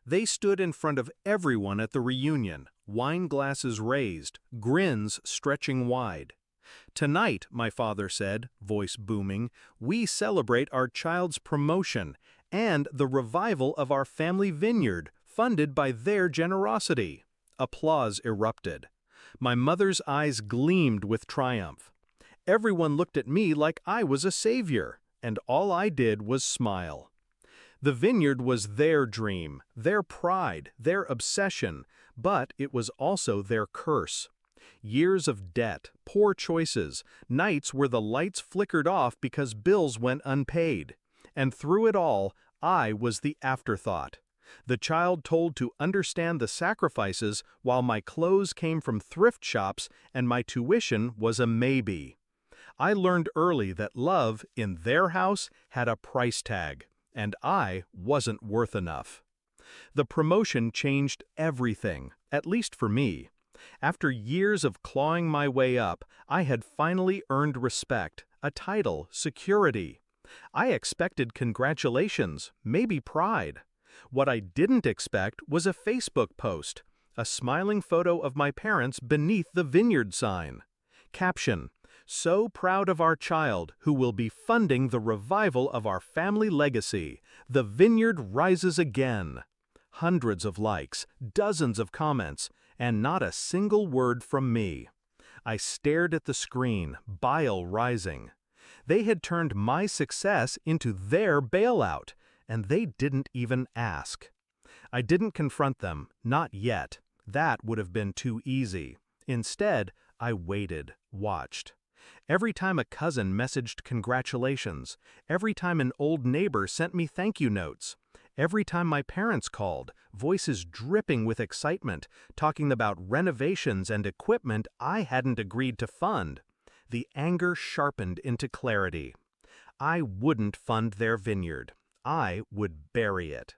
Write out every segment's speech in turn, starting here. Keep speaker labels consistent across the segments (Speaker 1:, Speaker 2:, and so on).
Speaker 1: They stood in front of everyone at the reunion, wine glasses raised, grins stretching wide. "Tonight," my father said, voice booming, "we celebrate our child's promotion and the revival of our family vineyard, funded by their generosity." Applause erupted. My mother's eyes gleamed with triumph. Everyone looked at me like I was a savior, and all I did was smile. The vineyard was their dream, their pride, their obsession, but it was also their curse. Years of debt, poor choices, nights where the lights flickered off because bills went unpaid. And through it all, I was the afterthought. The child told to understand the sacrifices while my clothes came from thrift shops and my tuition was a maybe. I learned early that love, in their house, had a price tag, and I wasn't worth enough. The promotion changed everything, at least for me. After years of clawing my way up, I had finally earned respect, a title, security. I expected congratulations, maybe pride. What I didn't expect was a Facebook post, a smiling photo of my parents beneath the Vineyard sign. Caption: "So proud of our child who will be funding the revival of our family legacy. The Vineyard rises again." Hundreds of likes, dozens of comments, and not a single word from me. I stared at the screen, bile rising. They had turned my success into their bailout, and they didn't even ask. I didn't confront them, not yet. That would have been too easy. Instead, I waited, watched. Every time a cousin messaged congratulations, every time an old neighbor sent me thank you notes, every time my parents called, voices dripping with excitement, talking about renovations and equipment I hadn't agreed to fund, the anger sharpened into clarity. I wouldn't fund their vineyard. I would bury it.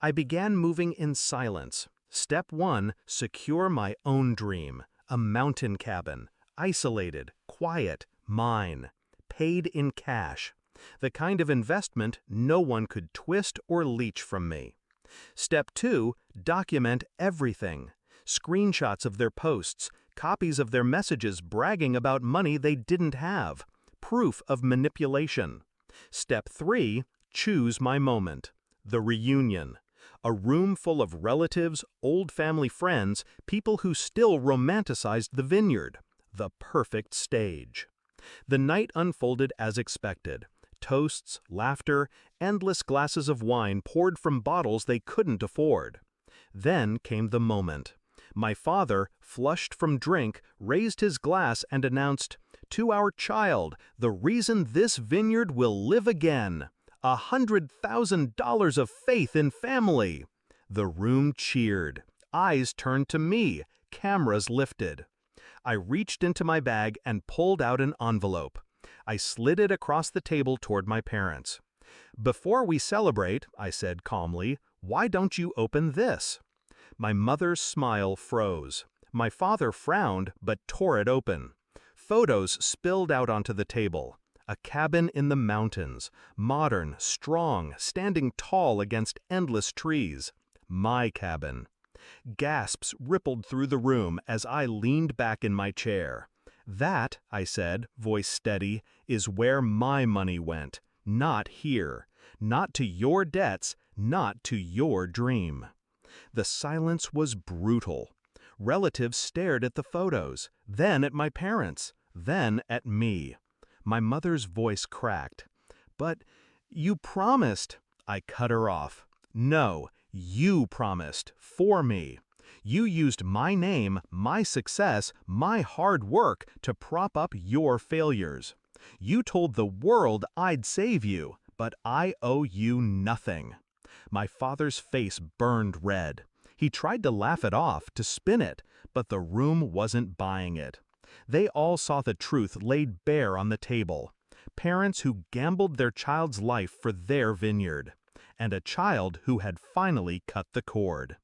Speaker 1: I began moving in silence. Step 1, secure my own dream, a mountain cabin, isolated, quiet, mine, paid in cash, the kind of investment no one could twist or leech from me. Step 2, document everything. Screenshots of their posts, copies of their messages bragging about money they didn't have, proof of manipulation. Step 3, choose my moment. The reunion. A room full of relatives, old family friends, people who still romanticized the vineyard. The perfect stage. The night unfolded as expected. Toasts, laughter, endless glasses of wine poured from bottles they couldn't afford. Then came the moment. My father, flushed from drink, raised his glass and announced, "To our child, the reason this vineyard will live again. $100,000 of faith in family." The room cheered. Eyes turned to me. Cameras lifted. I reached into my bag and pulled out an envelope. I slid it across the table toward my parents. "Before we celebrate," I said calmly, "why don't you open this?" My mother's smile froze. My father frowned but tore it open. Photos spilled out onto the table. A cabin in the mountains, modern, strong, standing tall against endless trees. My cabin. Gasps rippled through the room as I leaned back in my chair. "That," I said, voice steady, "is where my money went. Not here. Not to your debts, not to your dream." The silence was brutal. Relatives stared at the photos, then at my parents, then at me. My mother's voice cracked. "But you promised." I cut her off. "No, you promised, for me. You used my name, my success, my hard work to prop up your failures. You told the world I'd save you, but I owe you nothing." My father's face burned red. He tried to laugh it off, to spin it, but the room wasn't buying it. They all saw the truth laid bare on the table. Parents who gambled their child's life for their vineyard. And a child who had finally cut the cord.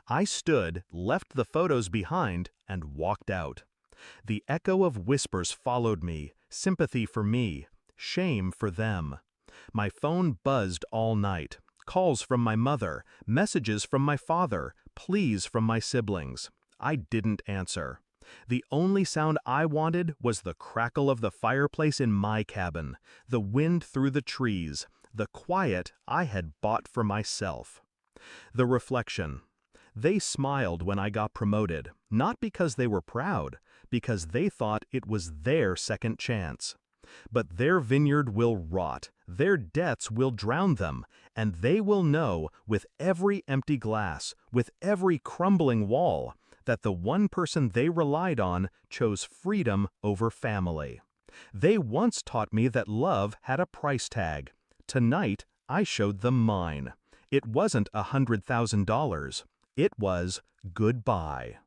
Speaker 1: I stood, left the photos behind, and walked out. The echo of whispers followed me, sympathy for me, shame for them. My phone buzzed all night. calls from my mother, messages from my father, pleas from my siblings. I didn't answer. The only sound I wanted was the crackle of the fireplace in my cabin, the wind through the trees, the quiet I had bought for myself. The reflection. They smiled when I got promoted, not because they were proud, because they thought it was their second chance. But their vineyard will rot, their debts will drown them, and they will know, with every empty glass, with every crumbling wall, that the one person they relied on chose freedom over family. They once taught me that love had a price tag. Tonight, I showed them mine. It wasn't $100,000. It was goodbye.